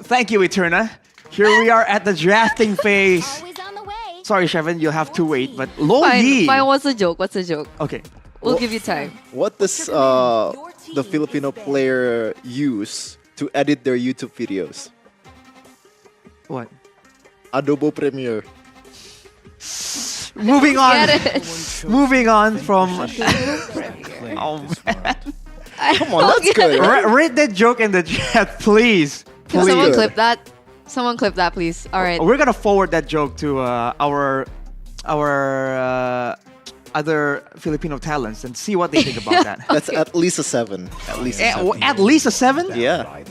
Thank you, Eterna. Here we are at the drafting phase. Always on the way. Sorry, Shevin, you'll have to wait. But Lo Yi. Fine, what's the joke? What's the joke? Okay. We'll give you time. What does the Filipino player use to edit their YouTube videos? What? Adobe Premiere. Moving on. Get it. Moving on from. Oh man. Come on, that's good. Right? Rate that joke in the chat, please. Can Please. someone clip that? Someone clip that, please. All right. We're gonna forward that joke to our other Filipino talents and see what they think about that. That's at least a 7. At least a 7. At least a 7? Yeah.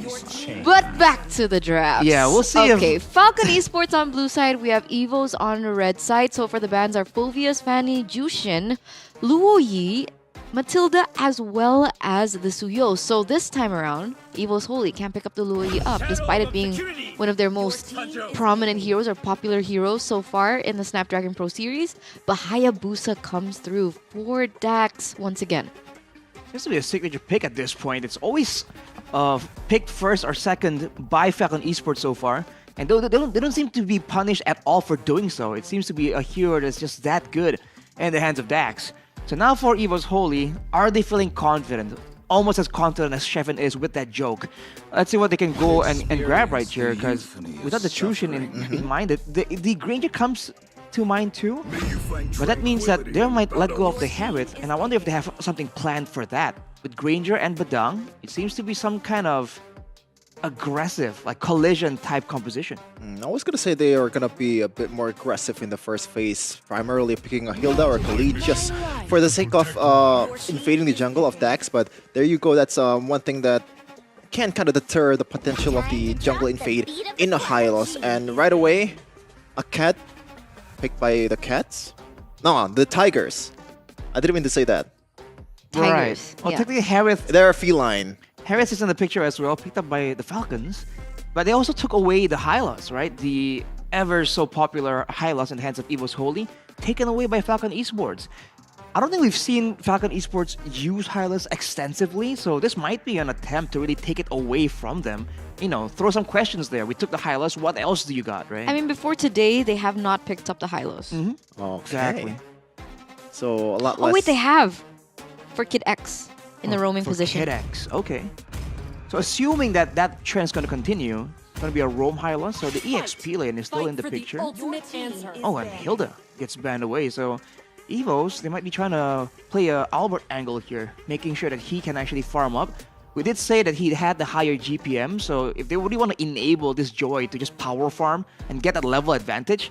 But back to the draft. Yeah, we'll see if- Okay, Falcon Esports on blue side. We have Evos on the red side. So for the bans are Fulvius, Fanny, Jushin, Luo Yi, Matilda, as well as the Suyo. So this time around, Evos Holy can't pick up the Luo Yi up, despite it being one of their most prominent heroes or popular heroes so far in the Snapdragon Pro Series. But Hayabusa comes through for Dax once again. Seems to be a signature pick at this point. It's always picked first or second by Falcon Esports so far. And they don't seem to be punished at all for doing so. It seems to be a hero that's just that good in the hands of Dax. So now for Evos Holy, are they feeling confident? Almost as confident as Shevin is with that joke. Let's see what they can go and grab right here, because without the Trushin in mind, the Granger comes to mind too. But that means that they might let go of the Harriet, and I wonder if they have something planned for that. With Granger and Badang, it seems to be some kind of aggressive, like collision type composition. I was gonna say they are gonna be a bit more aggressive in the first phase, primarily picking a Hilda or Khalid just for the sake of invading the jungle of Dax. But there you go, that's one thing that can kind of deter the potential of the jungle invade in a Hylos. And right away, a cat picked by the cats? No, the tigers. I didn't mean to say that. Tigers. Right. Well, Yeah. technically Harriet They're feline. Harris is in the picture as well, picked up by the Falcons. But they also took away the Hylos, right? The ever so popular Hylos in the hands of Evos Holy, taken away by Falcon Esports. I don't think we've seen Falcon Esports use Hylos extensively, so this might be an attempt to really take it away from them. You know, throw some questions there. We took the Hylos, what else do you got, right? I mean, before today, they have not picked up the Hylos. Okay. Exactly. So a lot less. Oh, wait, they have. For Kid X in the roaming for position. Kid X, okay. So assuming that that trend's going to continue, it's going to be a roam Hylos, so the EXP lane is still in the picture. Oh, and Hilda gets banned away, so Evos, they might be trying to play a Albert angle here, making sure that he can actually farm up. We did say that he had the higher GPM, so if they really want to enable this Joy to just power farm and get that level advantage,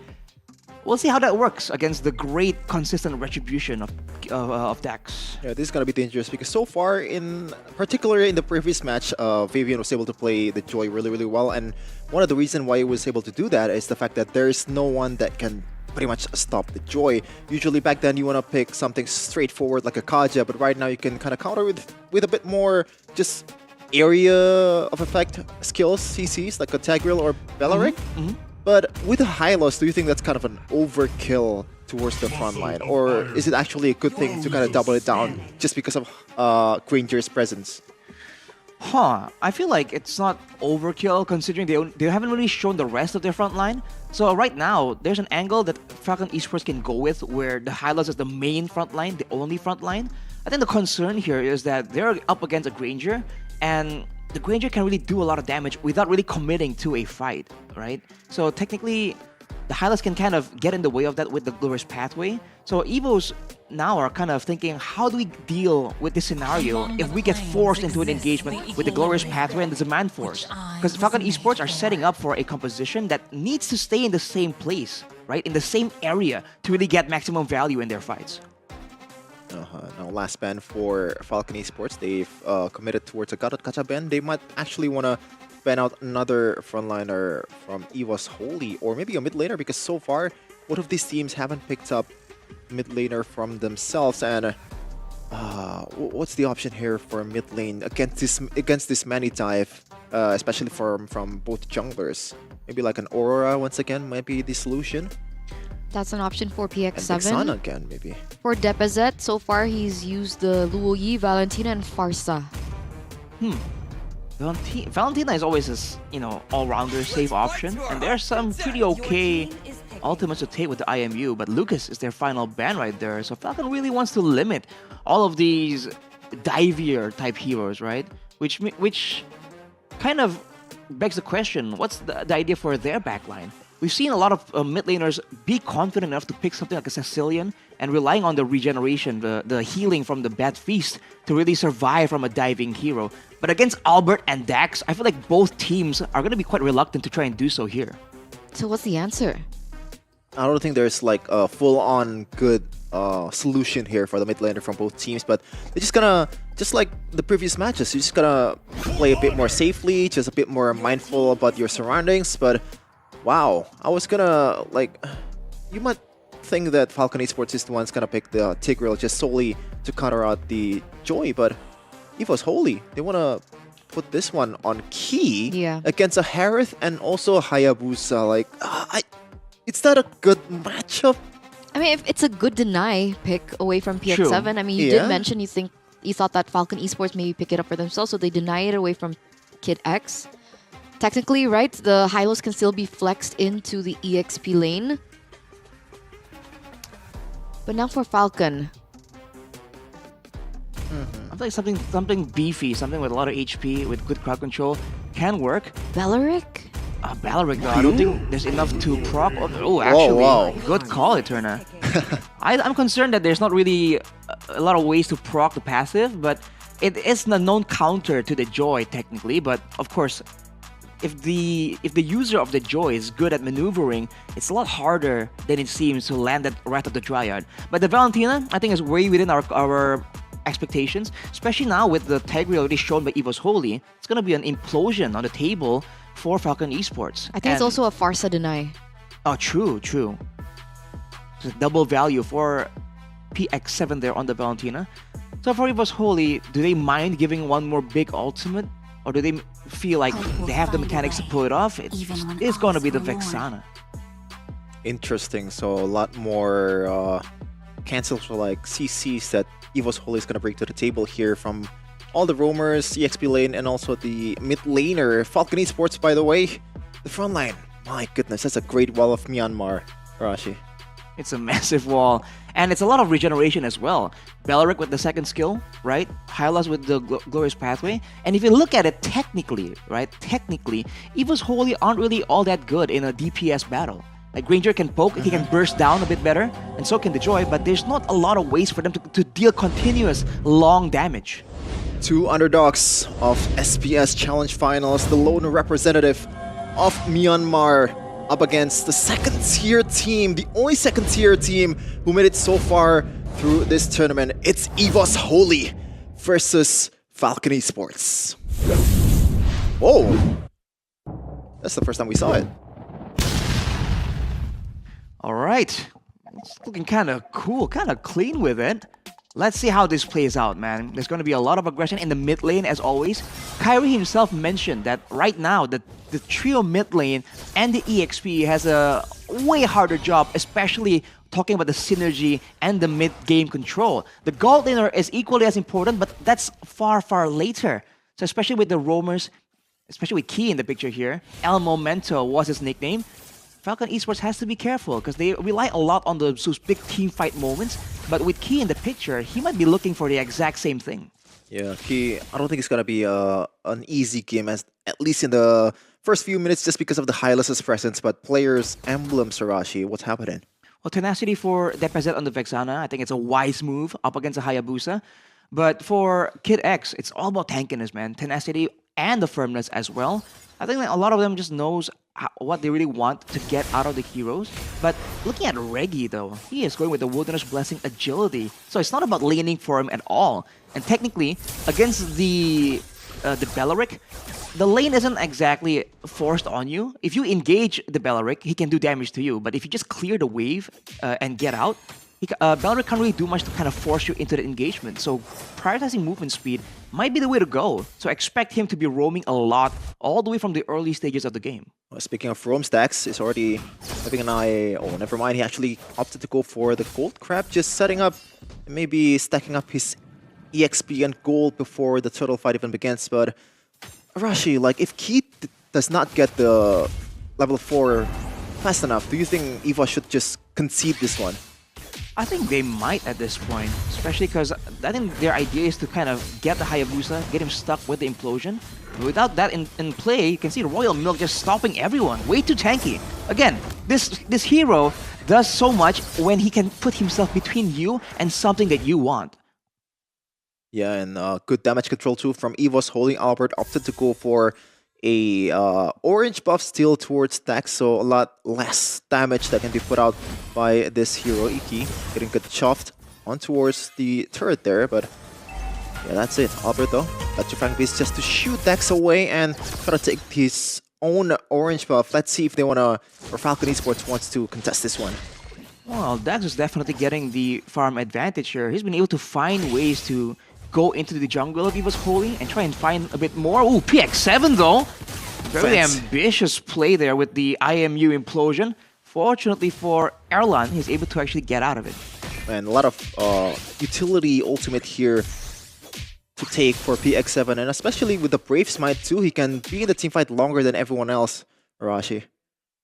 we'll see how that works against the great consistent retribution of Dax. Yeah, this is gonna be dangerous because so far, particularly in the previous match, Fabian was able to play the Joy really well, and one of the reasons why he was able to do that is the fact that there is no one that can pretty much stop the Joy. Usually back then you want to pick something straightforward like a Kaja, but right now you can kind of counter with a bit more just area of effect skills, CCs, like a Tagril or Belaric. But with a Hylos, do you think that's kind of an overkill towards the front line? Or is it actually a good thing to kind of double it down just because of Granger's presence? I feel like it's not overkill considering they haven't really shown the rest of their front line. So right now, there's an angle that Falcon Esports can go with where the Hylos is the main front line, the only front line. I think the concern here is that they're up against a Granger, and the Granger can really do a lot of damage without really committing to a fight, right? So technically, the Hylos can kind of get in the way of that with the Glorious Pathway. So Evos now are kind of thinking, how do we deal with this scenario if we get forced into an engagement with the Glorious Pathway and the Demand Force? Because Falcon Esports are setting up for a composition that needs to stay in the same place, right? In the same area to really get maximum value in their fights. Now, last ban for Falcon Esports, they've committed towards a Gacha ban. They might actually want to ban out another frontliner from Evos Holy, or maybe a mid laner, because so far, both of these teams haven't picked up mid laner from themselves. And what's the option here for mid lane against this many dive, especially from both junglers? Maybe like an Aurora once again might be the solution. That's an option for And Vexana PX7. again, maybe. For Depazet, so far he's used the Luo Yi, Valentina, and Farsa. Valentina is always this, all-rounder safe option, and there's some pretty okay ultimates to take with the IMU, but Lucas is their final ban right there, so Falcon really wants to limit all of these divier type heroes, right? Which kind of begs the question, what's the idea for their backline? We've seen a lot of mid laners be confident enough to pick something like a Cecilian and relying on the regeneration, the healing from the Bad Feast to really survive from a diving hero. But against Albert and Dax, I feel like both teams are going to be quite reluctant to try and do so here. So what's the answer? I don't think there's like a full-on good solution here for the mid laner from both teams, but they're just gonna, just like the previous matches, you're just gonna play a bit more safely, just a bit more mindful about your surroundings. But wow, I was gonna like, you might think that Falcon Esports is the one's gonna pick the Tigreal just solely to counter out the Joy, but EVO's Holy, they wanna put this one on key against a Harith and also a Hayabusa. Like, it's not a good matchup. I mean, if it's a good deny pick away from PX7. True. I mean, you did mention you thought that Falcon Esports maybe pick it up for themselves, so they deny it away from Kid X. Technically, right, the Hylos can still be flexed into the EXP lane. But now for Falcon. I feel like something beefy, something with a lot of HP, with good crowd control, can work. Bellaric? Bellaric, though, I don't think there's enough to proc. Oh, actually, good call, Eterna. I'm concerned that there's not really a lot of ways to proc the passive, but it is a known counter to the Joy, technically. But, of course, if the user of the Joy is good at maneuvering, it's a lot harder than it seems to land that Wrath of the Dryad. But the Valentina, I think, is way within our expectations, especially now with the Tigreal already shown by EVO's Holy. It's going to be an implosion on the table for Falcon Esports. I think it's also a Farsa deny. Oh, true. It's a double value for PX7 there on the Valentina. So for EVO's Holy, do they mind giving one more big ultimate? Or do they feel like they have the mechanics to pull it off? It's going to be the Vexana. Interesting. So a lot more cancels for like CCs that EVO's Holy is going to bring to the table here from all the roamers, EXP lane, and also the mid laner. Falcon Esports, by the way, the front line. My goodness, that's a great wall of Myanmar, Rashi. It's a massive wall. And it's a lot of regeneration as well. Bellaric with the second skill, right? Hylas with the Glorious Pathway. And if you look at it technically, right? Technically, EVO's Holy aren't really all that good in a DPS battle. Like Granger can poke, he can burst down a bit better, and so can the Joy, but there's not a lot of ways for them to deal continuous long damage. Two underdogs of SPS Challenge Finals, the lone representative of Myanmar up against the second-tier team, the only second-tier team who made it so far through this tournament. It's EVO's Holy versus Falcon Esports. Whoa! That's the first time we saw it. Alright, it's looking kind of cool, kind of clean with it. Let's see how this plays out, man. There's going to be a lot of aggression in the mid lane as always. Kyrie himself mentioned that right now the trio mid lane and the EXP has a way harder job, especially talking about the synergy and the mid game control. The gold laner is equally as important, but that's far, far later. So especially with the roamers, especially with Key in the picture here, El Momento was his nickname. Falcon Esports has to be careful because they rely a lot on those big team fight moments. But with Key in the picture, he might be looking for the exact same thing. Yeah, Key, I don't think it's going to be an easy game, at least in the first few minutes, just because of the Hylas' presence. But players' emblem, Sarashi, what's happening? Well, Tenacity for Depazet on the Vexana, I think it's a wise move up against a Hayabusa. But for Kid X, it's all about tankiness, man. Tenacity and the firmness as well. I think that a lot of them just knows what they really want to get out of the heroes. But looking at Reggie, though, he is going with the Wilderness Blessing agility. So it's not about laning for him at all. And technically, against the Bellaric, the lane isn't exactly forced on you. If you engage the Bellaric, he can do damage to you. But if you just clear the wave and get out, Bellaric can't really do much to kind of force you into the engagement. So prioritizing movement speed might be the way to go. So expect him to be roaming a lot all the way from the early stages of the game. Well, speaking of roam stacks, he's already having an eye. Oh, never mind. He actually opted to go for the gold crab, just setting up, maybe stacking up his EXP and gold before the turtle fight even begins. But Rashi, like if Key does not get the level 4 fast enough, do you think EVA should just concede this one? I think they might at this point, especially because I think their idea is to kind of get the Hayabusa, get him stuck with the implosion. Without that in play, you can see Royal Milk just stopping everyone. Way too tanky. Again, this hero does so much when he can put himself between you and something that you want. Yeah, and good damage control too from EVO's holding. Albert opted to go for a orange buff steal towards Dax, so a lot less damage that can be put out by this hero. Iki getting good chuffed on towards the turret there, but yeah, that's it. Albert though, got your Frank Beast just to shoot Dax away and try to take his own orange buff. Let's see if they wanna, or Falcon Esports wants to contest this one. Well, Dax is definitely getting the farm advantage here. He's been able to find ways to go into the jungle of EVO's Holy and try and find a bit more. Ooh, PX7 though! Very ambitious play there with the IMU implosion. Fortunately for Erlan, he's able to actually get out of it. And a lot of utility ultimate here to take for PX7, and especially with the Brave Smite too, he can be in the teamfight longer than everyone else, Arashi.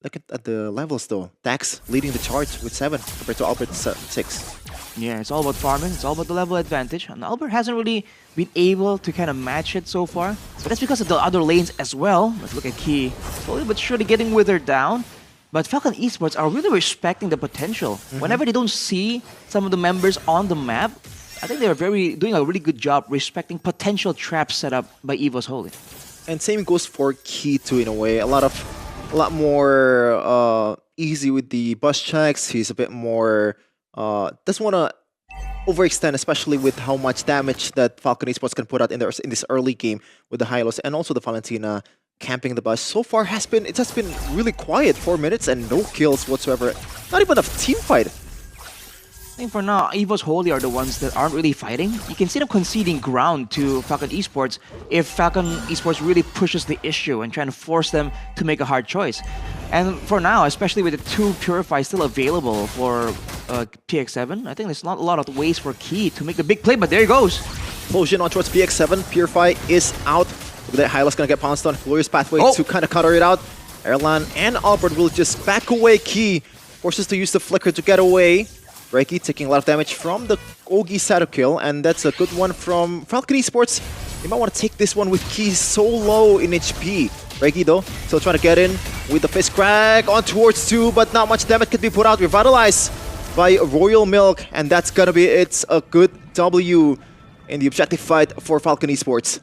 Look at the levels though. Dax leading the charge with 7 compared to Albert 6. Yeah, it's all about farming, it's all about the level advantage, and Albert hasn't really been able to kind of match it so far. But that's because of the other lanes as well. Let's look at Key. Slowly but surely getting withered down. But Falcon Esports are really respecting the potential. Whenever they don't see some of the members on the map, I think they're doing a really good job respecting potential traps set up by EVO's Holy. And same goes for Key too in a way. A lot more easy with the bus checks. He's a bit more doesn't want to overextend, especially with how much damage that Falcon Esports can put out in this early game with the Hylos and also the Valentina camping the bus. So far it has been really quiet, 4 minutes and no kills whatsoever. Not even a team fight. I think for now, EVO's Holy are the ones that aren't really fighting. You can see them conceding ground to Falcon Esports if Falcon Esports really pushes the issue and trying to force them to make a hard choice. And for now, especially with the 2 Purify still available for PX7, I think there's not a lot of ways for Key to make the big play, but there he goes. Explosion on towards PX7. Purify is out. Look at that, Hylos gonna get pounced on. Glorious pathway to kind of cutter it out. Erlan and Albert will just back away Key. Forces to use the flicker to get away. Reiki taking a lot of damage from the Ogi Sato kill, and that's a good one from Falcon Esports. They might want to take this one with Key so low in HP. Reiki though, still trying to get in with the Fist Crack on towards 2, but not much damage can be put out. Revitalized by Royal Milk, and that's gonna be it's a good W in the objective fight for Falcon Esports.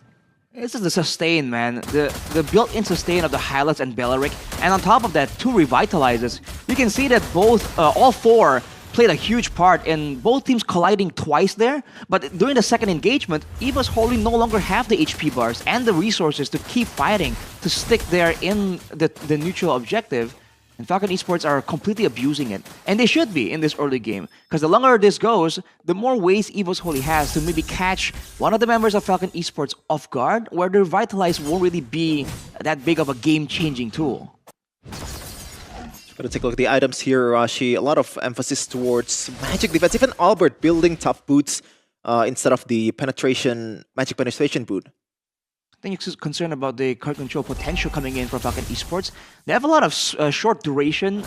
This is the sustain, man. The built-in sustain of the Hylos and Bellaric, and on top of that, 2 Revitalizes. You can see that all 4 played a huge part in both teams colliding twice there, but during the second engagement, EVO's Holy no longer have the HP bars and the resources to keep fighting, to stick there in the neutral objective, and Falcon Esports are completely abusing it. And they should be in this early game, because the longer this goes, the more ways EVO's Holy has to maybe catch one of the members of Falcon Esports off guard, where the Revitalize won't really be that big of a game-changing tool. Gonna take a look at the items here, Rashi. A lot of emphasis towards magic defense. Even Albert building tough boots instead of the magic penetration boot. I think you're concerned about the card control potential coming in from Falcon Esports. They have a lot of short duration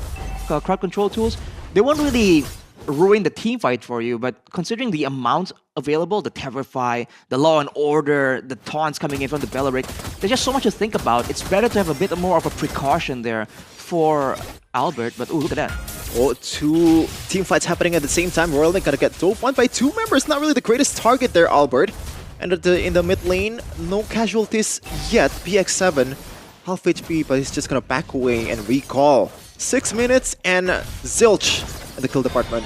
card control tools. They won't really ruin the team fight for you, but considering the amount available, the Terrify, the Law and Order, the taunts coming in from the Bellaric, there's just so much to think about. It's better to have a bit more of a precaution there for Albert, but ooh, look at that. Oh, 2 team fights happening at the same time. Royal Link gonna get doped on by 2 members. Not really the greatest target there, Albert. And in the mid lane, no casualties yet. PX7, half HP, but he's just gonna back away and recall. 6 minutes and zilch in the kill department.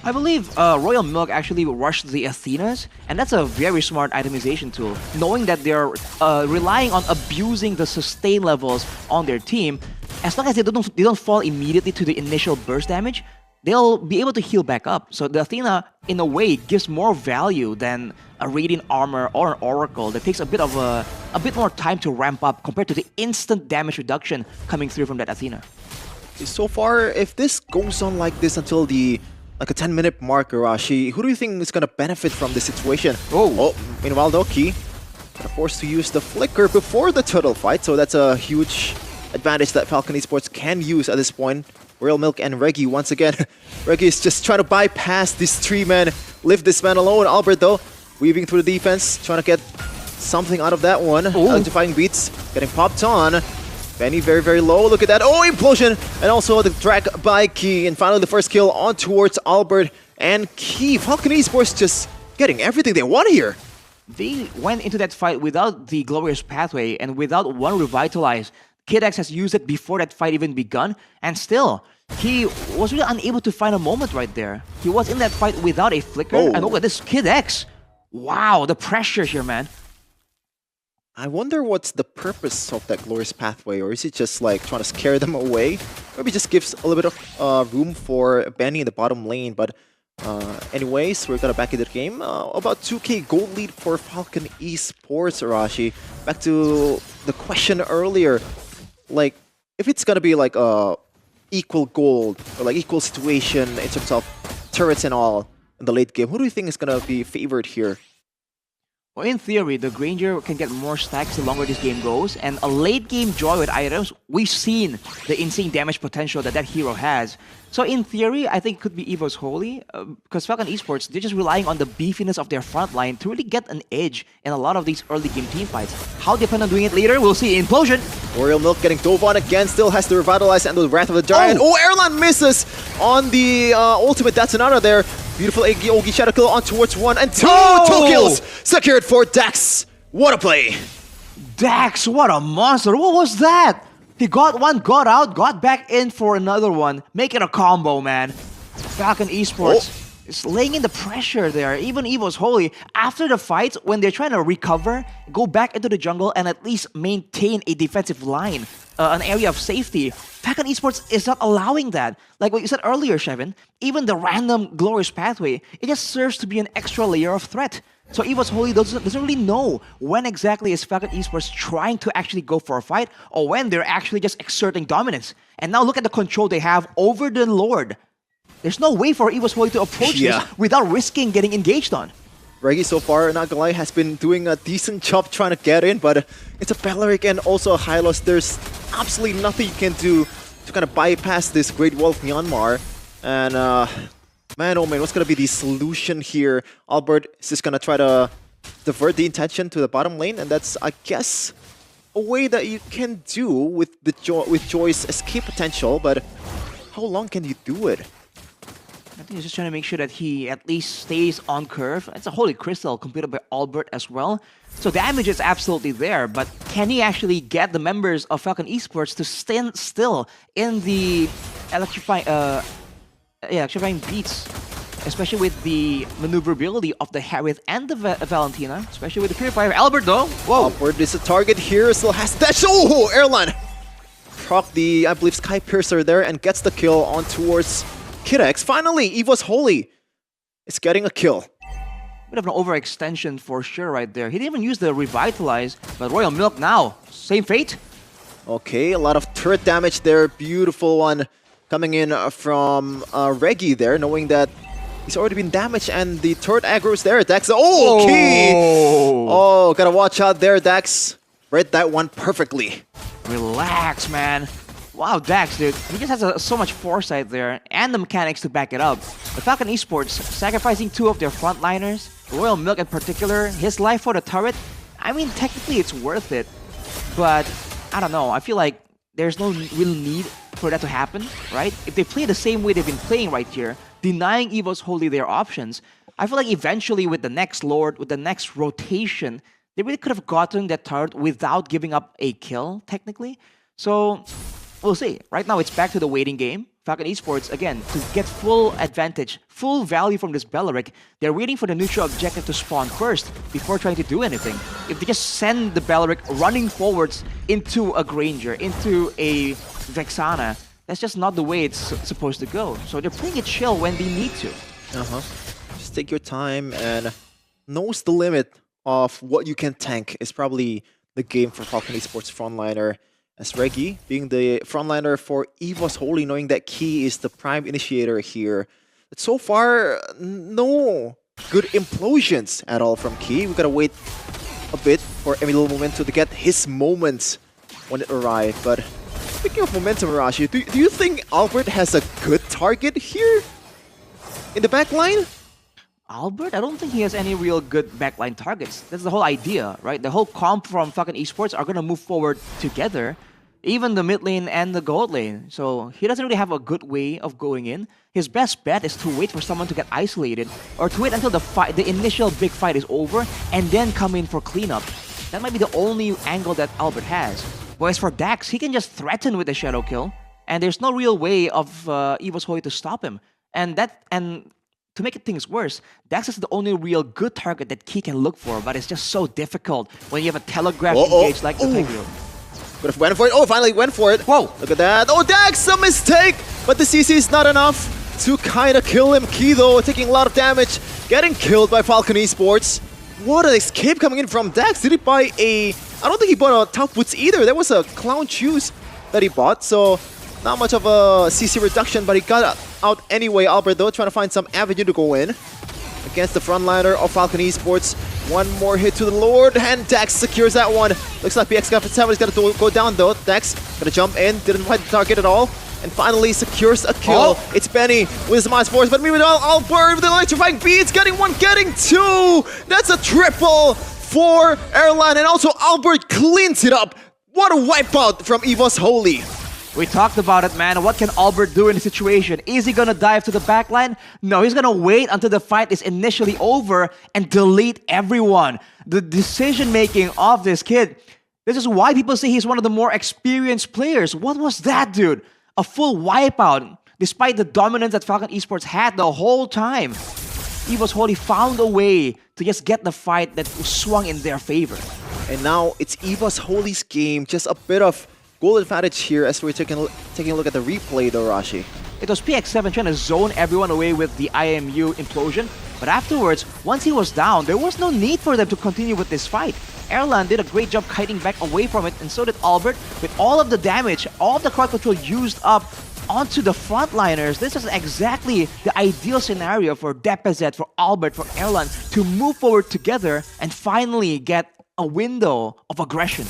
I believe Royal Milk actually rushed the Athenas, and that's a very smart itemization tool. Knowing that they're relying on abusing the sustain levels on their team, as long as they don't fall immediately to the initial burst damage, they'll be able to heal back up. So the Athena, in a way, gives more value than a Radiant Armor or an Oracle that takes a bit more time to ramp up compared to the instant damage reduction coming through from that Athena. So far, if this goes on like this until the a 10-minute mark, Rashi, who do you think is gonna benefit from this situation? Oh, meanwhile though, Key Kind of forced to use the flicker before the turtle fight, so that's a huge advantage that Falcon Esports can use at this point. Royal Milk and Reggie once again. Reggie is just trying to bypass these three men, leave this man alone. Albert though, weaving through the defense, trying to get something out of that one. Electrifying beats, getting popped on. Benny very low, look at that. Oh, implosion! And also the drag by Key. And finally the first kill on towards Albert and Key. Falcon Esports just getting everything they want here. They went into that fight without the glorious pathway and without one revitalize. Kid X has used it before that fight even begun, and still, he was really unable to find a moment right there. He was in that fight without a flicker, and look at this Kid X. Wow, the pressure here, man. I wonder what's the purpose of that glorious pathway, or is it just like trying to scare them away? Maybe just gives a little bit of room for Benny in the bottom lane, but anyways, we're gonna back into the game. About 2k gold lead for Falcon Esports, Arashi. Back to the question earlier, like, if it's gonna be like a equal gold, or like equal situation in terms of turrets and all in the late game, who do you think is gonna be favored here? Well, in theory, the Granger can get more stacks the longer this game goes, and a late game Joy with items, we've seen the insane damage potential that that hero has. So in theory, I think it could be EVO's Holy, because Falcon Esports, they're just relying on the beefiness of their front line to really get an edge in a lot of these early game team fights. How they plan on doing it later, we'll see. Implosion! Royal Milk getting dove on again, still has to revitalize and the Wrath of the Giant. Oh, Airline misses on the ultimate, that's another there. Beautiful Ogi Shadow kill on towards 1 and 2! Oh! 2 kills secured for Dax. What a play! Dax, what a monster! What was that? He got one, got out, got back in for another one. Make it a combo, man. Falcon Esports is laying in the pressure there. Even EVO's Holy, after the fight, when they're trying to recover, go back into the jungle and at least maintain a defensive line, an area of safety. Falcon Esports is not allowing that. Like what you said earlier, Shevin, even the random glorious pathway, it just serves to be an extra layer of threat. So EVO's Holy doesn't really know when exactly is Falcon Esports trying to actually go for a fight or when they're actually just exerting dominance. And now look at the control they have over the Lord. There's no way for EVO's Holy to approach this without risking getting engaged on. Reggie so far, not gonna lie, has been doing a decent job trying to get in, but it's a Belleric and also a Hylos. There's absolutely nothing you can do to kind of bypass this Great Wall of Myanmar. And man, oh man, what's gonna be the solution here? Albert is just gonna try to divert the intention to the bottom lane, and that's, I guess, a way that you can do with the Joy's escape potential, but how long can you do it? I think he's just trying to make sure that he at least stays on curve. It's a Holy Crystal completed by Albert as well. So damage is absolutely there, but can he actually get the members of Falcon Esports to stand still in the electrifying beats, especially with the maneuverability of the Harith and the Valentina, especially with the Purifier. Albert though, whoa! Albert is a target here, still has dash. Oh, Airline! Proc the, I believe, Sky Piercer there and gets the kill on towards Kid X. Finally, EVO's Holy is getting a kill. Bit of an overextension for sure right there. He didn't even use the Revitalize, but Royal Milk now, same fate. Okay, a lot of turret damage there. Beautiful one coming in from Reggie there, knowing that he's already been damaged and the turret aggro is there. Dax, oh, Key! Oh, gotta watch out there, Dax. Read that one perfectly. Relax, man. Wow, Dax, dude. He just has so much foresight there and the mechanics to back it up. The Falcon Esports sacrificing two of their frontliners, Royal Milk in particular, his life for the turret. I mean, technically it's worth it, but I don't know. I feel like there's no real need for that to happen, right? If they play the same way they've been playing right here, denying EVO's Holy their options, I feel like eventually with the next Lord, with the next rotation, they really could have gotten that turret without giving up a kill, technically. So we'll see. Right now, it's back to the waiting game. Falcon Esports, again, to get full advantage, full value from this Belleric, they're waiting for the neutral objective to spawn first before trying to do anything. If they just send the Belleric running forwards into a Granger, into a Vexana, that's just not the way it's supposed to go. So they're playing it chill when they need to. Just take your time and knows the limit of what you can tank is probably the game for Falcon Esports frontliner. As Reggie being the frontliner for EVO's Holy, knowing that Key is the prime initiator here. But so far, no good implosions at all from Key. We gotta wait a bit for Emilio Momento to get his moments when it arrived. But speaking of momentum, Arashi, do you think Albert has a good target here in the back line? Albert, I don't think he has any real good backline targets. That's the whole idea, right? The whole comp from FCON Esports are going to move forward together, even the mid lane and the gold lane. So he doesn't really have a good way of going in. His best bet is to wait for someone to get isolated, or to wait until the initial big fight is over and then come in for cleanup. That might be the only angle that Albert has. Whereas for Dax, he can just threaten with a shadow kill, and there's no real way of EVO's Holy to stop him. And to make things worse, Dax is the only real good target that Key can look for, but it's just so difficult when you have a telegraph engage like the Tigreal. Could have went for it. Oh, finally went for it. Whoa! Look at that. Oh, Dax, a mistake! But the CC is not enough to kind of kill him. Key, though, taking a lot of damage, getting killed by FCON Esports. What an escape coming in from Dax. Did he buy a... I don't think he bought a top boots either. There was a clown shoes that he bought, so not much of a CC reduction, but he got out anyway. Albert, though, trying to find some avenue to go in against the frontliner of FCON Esports. One more hit to the Lord, and Dax secures that one. Looks like PX7 is going to go down, though. Dax going to jump in, didn't find the target at all, and finally secures a kill. Oh. It's Benny with his minus force, but meanwhile, Albert with the electrifying beats, getting one, getting two. That's a triple for Airline, and also Albert cleans it up. What a wipeout from EVO's Holy. We talked about it, man. What can Albert do in the situation? Is he gonna dive to the backline? No, he's gonna wait until the fight is initially over and delete everyone. The decision-making of this kid, this is why people say he's one of the more experienced players. What was that, dude? A full wipeout, despite the dominance that FCON Esports had the whole time. EVO's Holy found a way to just get the fight that swung in their favor. And now it's EVO's Holy's game, just a bit of goal advantage here as we're taking a look at the replay, though, Rashi. It was PX7 trying to zone everyone away with the IMU implosion, but afterwards, once he was down, there was no need for them to continue with this fight. Erlan did a great job kiting back away from it, and so did Albert, with all of the damage, all of the crowd control used up onto the frontliners. This is exactly the ideal scenario for DPZ, for Albert, for Erlan to move forward together and finally get a window of aggression.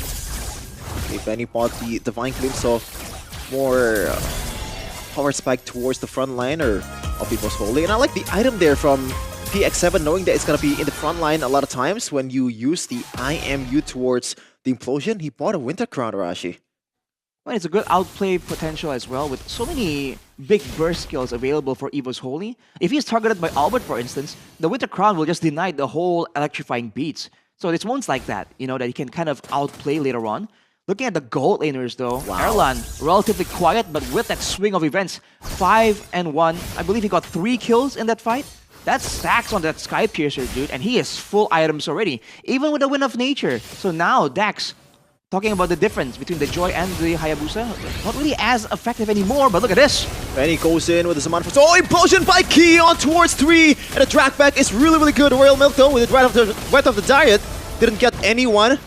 Benny bought the Divine Glimpse of more power spike towards the front liner of EVO's Holy. And I like the item there from PX7, knowing that it's going to be in the front line a lot of times when you use the IMU towards the implosion. He bought a Winter Crown, Arashi. Well, it's a good outplay potential as well, with so many big burst skills available for EVO's Holy. If he's targeted by Albert, for instance, the Winter Crown will just deny the whole electrifying beats. So it's moments like that, you know, that he can kind of outplay later on. Looking at the gold laners, though, Erlan, relatively quiet, but with that swing of events, 5-1. I believe he got 3 kills in that fight. That's stacks on that Sky Piercer, dude, and he is full items already, even with the Wind of Nature. So now, Dax, talking about the difference between the Joy and the Hayabusa, not really as effective anymore, but look at this. Benny goes in with his Amon Force. Oh, implosion by Key on towards 3, and the track back is really, really good. Royal Milk, though, with it right off the diet, didn't get anyone.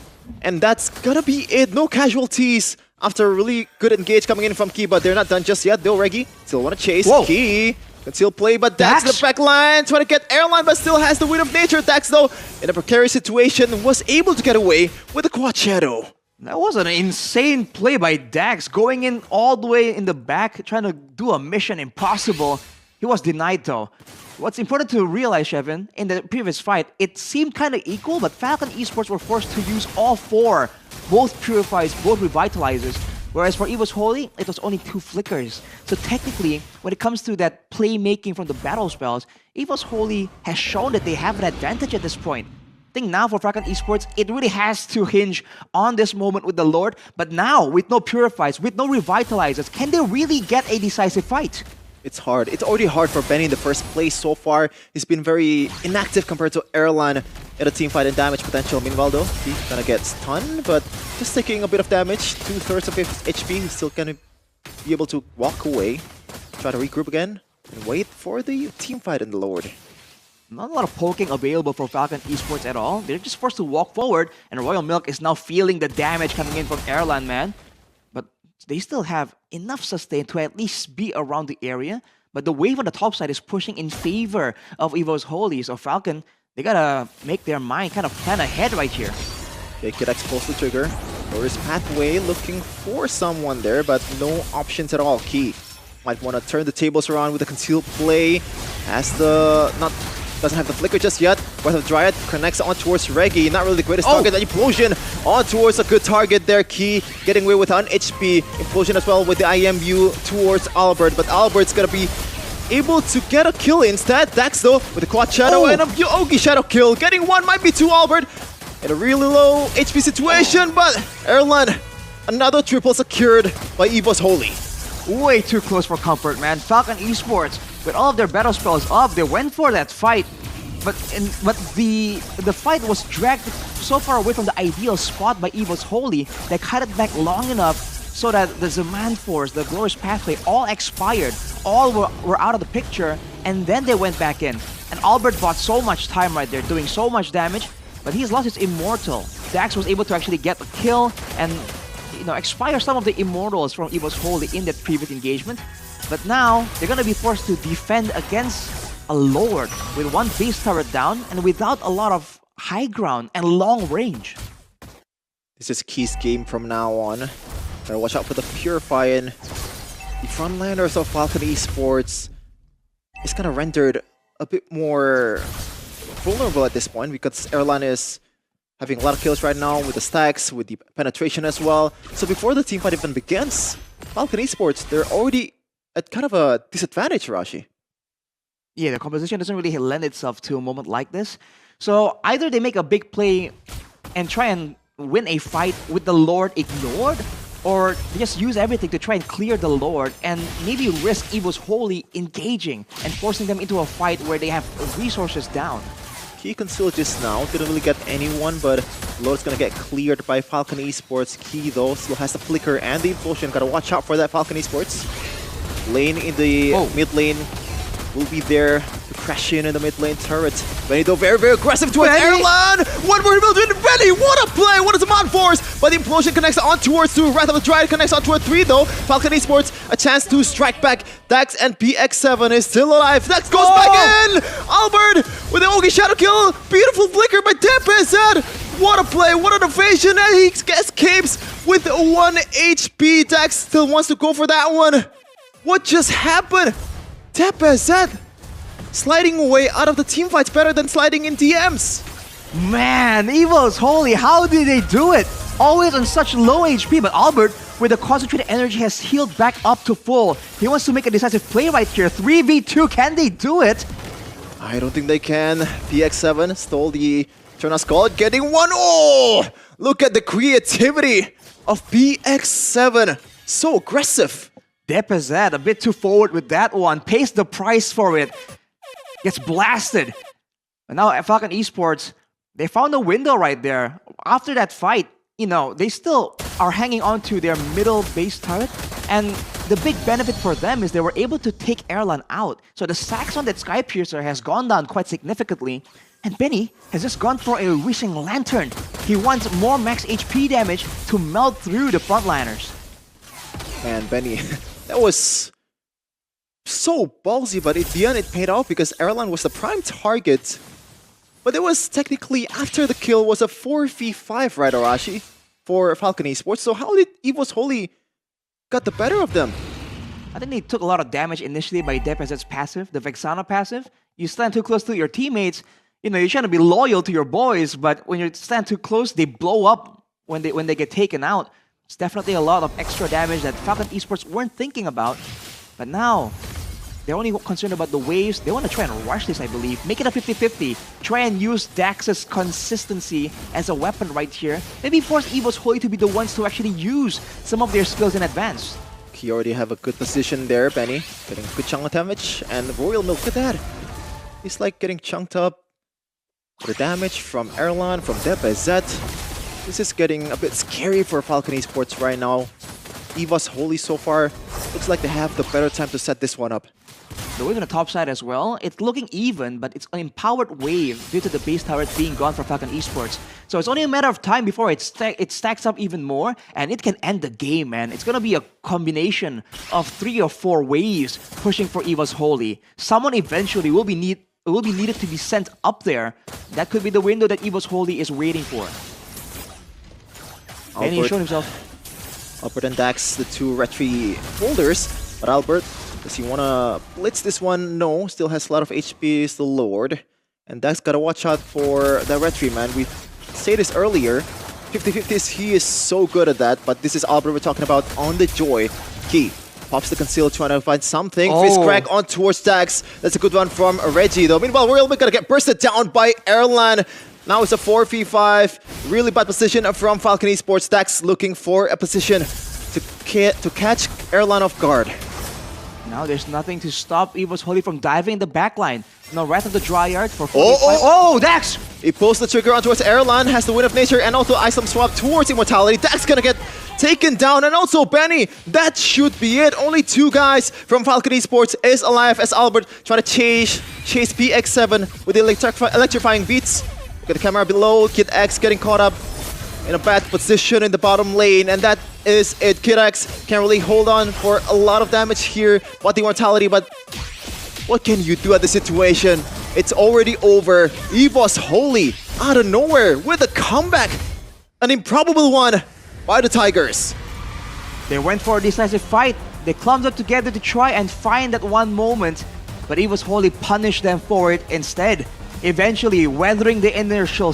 And that's gonna be it. No casualties after a really good engage coming in from Key, but they're not done just yet. Though Reggie still want to chase. Whoa. Key can still play, but Dax the back line trying to get Airline, but still has the Wind of Nature. Dax, though, in a precarious situation, was able to get away with the Quad Shadow. That was an insane play by Dax, going in all the way in the back, trying to do a mission impossible. He was denied, though. What's important to realize, Shevin, in the previous fight, it seemed kind of equal, but FCON Esports were forced to use all 4, both Purifies, both Revitalizers, whereas for EVO's Holy, it was only 2 Flickers. So technically, when it comes to that playmaking from the battle spells, EVO's Holy has shown that they have an advantage at this point. I think now for FCON Esports, it really has to hinge on this moment with the Lord, but now, with no Purifies, with no Revitalizers, can they really get a decisive fight? It's hard. It's already hard for Benny in the first place so far. He's been very inactive compared to Erlan in a team fight and damage potential. Meanwhile, though, he's gonna get stunned, but just taking a bit of damage, 2/3 of his HP. He's still gonna be able to walk away, try to regroup again, and wait for the team fight in the Lord. Not a lot of poking available for FCON Esports at all. They're just forced to walk forward, and Royal Milk is now feeling the damage coming in from Erlan, man. But they still have enough sustain to at least be around the area. But the wave on the top side is pushing in favor of EVO's Holy. So FCON, they gotta make their mind kind of plan ahead right here. Kid pulls the trigger. Lowers pathway, looking for someone there, but no options at all. Key might want to turn the tables around with a concealed play. Has the doesn't have the flicker just yet. Breath of Dryad connects on towards Reggie. Not really the greatest target. That Implosion on towards a good target there. Key getting away with an HP. Implosion as well with the IMU towards Albert, but Albert's gonna be able to get a kill instead. Dax though with the quad shadow and a Yogi shadow kill. Getting one might be two Albert. In a really low HP situation, but Erlan, another triple secured by Evo's Holy. Way too close for comfort, man. Falcon Esports, with all of their battle spells up, they went for that fight. But the fight was dragged so far away from the ideal spot by Evo's Holy that cut it back long enough so that the Zaman Force, the Glorious Pathway, all expired. All were out of the picture, and then they went back in. And Albert bought so much time right there, doing so much damage. But he's lost his Immortal. Dax was able to actually get the kill and expire some of the Immortals from Evo's Holy in that previous engagement. But now, they're gonna be forced to defend against a Lord with one base turret down and without a lot of high ground and long range. This is Key's game from now on. Gotta watch out for the Purifying. The frontliners of Falcon Esports is kind of rendered a bit more vulnerable at this point because Erlan is having a lot of kills right now with the stacks, with the penetration as well. So before the teamfight even begins, Falcon Esports, they're already at kind of a disadvantage, Rashi. Yeah, the composition doesn't really lend itself to a moment like this. So either they make a big play and try and win a fight with the Lord ignored, or they just use everything to try and clear the Lord and maybe risk Evo's Holy engaging and forcing them into a fight where they have resources down. Key concealed just now, didn't really get anyone, but Lord's gonna get cleared by Falcon Esports. Key though still has the flicker and the implosion. Gotta watch out for that Falcon Esports. Lane in the mid lane will be there to crash in the mid lane turret. Benny though very, very aggressive towards Erlan! One more build in Benny! What a play! What is the Mod Force? But the implosion connects on towards 2. Wrath of the Dryad connects on towards 3 though. Falcon Esports a chance to strike back. Dax and PX7 is still alive. Dax goes back in! Albert with the Ogi Shadow kill. Beautiful flicker by Tempest. What a play! What an evasion! And he escapes with 1 HP. Dax still wants to go for that one. What just happened? Tempest sliding away out of the team fights better than sliding in DMs. Man, Evo's Holy, how did they do it? Always on such low HP, but Albert, with the concentrated energy, has healed back up to full. He wants to make a decisive play right here. 3v2, can they do it? I don't think they can. PX7 stole the Trona Skull, getting one. Oh! Look at the creativity of PX7. So aggressive. Depezet a bit too forward with that one. Pays the price for it. Gets blasted. And now at Falcon Esports, they found a window right there. After that fight, they still are hanging on to their middle base turret. And the big benefit for them is they were able to take Erlan out. So the stacks on that Sky Piercer has gone down quite significantly. And Benny has just gone for a Wishing Lantern. He wants more max HP damage to melt through the frontliners. And Benny, that was so ballsy, but at the end it paid off because Erlan was the prime target. But it was technically, after the kill, was a 4v5, right, Arashi, for Falcon Esports. So how did Evo's Holy got the better of them? I think they took a lot of damage initially by Depezet's passive, the Vexana passive. You stand too close to your teammates, you're trying to be loyal to your boys, but when you stand too close, they blow up when they get taken out. It's definitely a lot of extra damage that Falcon Esports weren't thinking about. But now, they're only concerned about the waves. They want to try and rush this, I believe. Make it a 50-50. Try and use Dax's consistency as a weapon right here. Maybe force Evo's Holy to be the ones to actually use some of their skills in advance. He already have a good position there, Benny. Getting a good chunk of damage. And Royal Milk, look at that. He's like getting chunked up. The damage from Erlan, from Depezet. This is getting a bit scary for Falcon Esports right now. Evo's Holy so far looks like they have the better time to set this one up. The wave on the top side as well, it's looking even, but it's an empowered wave due to the base turret being gone for Falcon Esports. So it's only a matter of time before it stacks up even more, and it can end the game, man. It's gonna be a combination of 3 or 4 waves pushing for Evo's Holy. Someone eventually will be needed to be sent up there. That could be the window that Evo's Holy is waiting for. Benny Albert, showed himself. Albert and Dax, the two retry holders. But Albert, does he want to blitz this one? No, still has a lot of HP, still lowered. And Dax got to watch out for the retry, man. We said this earlier. 50-50s, he is so good at that. But this is Albert we're talking about on the Joy. Key pops the conceal, trying to find something. Fist crack on towards Dax. That's a good one from Reggie, though. Meanwhile, we're gonna get bursted down by Erlan. Now it's a 4v5. Really bad position from Falcon Esports. Dax looking for a position to catch Erlan off guard. Now there's nothing to stop Evo's Holy from diving in the backline. No Wrath of the Dryad for 45. Oh, Dax! He pulls the trigger on towards Erlan, has the Wind of Nature, and also Item Swap towards Immortality. Dax gonna get taken down, and also Benny. That should be it. Only two guys from Falcon Esports is alive as Albert trying to chase PX7 with the electrifying beats. Look at the camera below. Kid X getting caught up in a bad position in the bottom lane, and that is it. Kid X can't really hold on for a lot of damage here, but the Immortality, but what can you do at the situation? It's already over. EVO's Holy out of nowhere with a comeback. An improbable one by the Tigers. They went for a decisive fight. They clumped up together to try and find that one moment, but EVO's Holy punished them for it instead, eventually weathering the inertial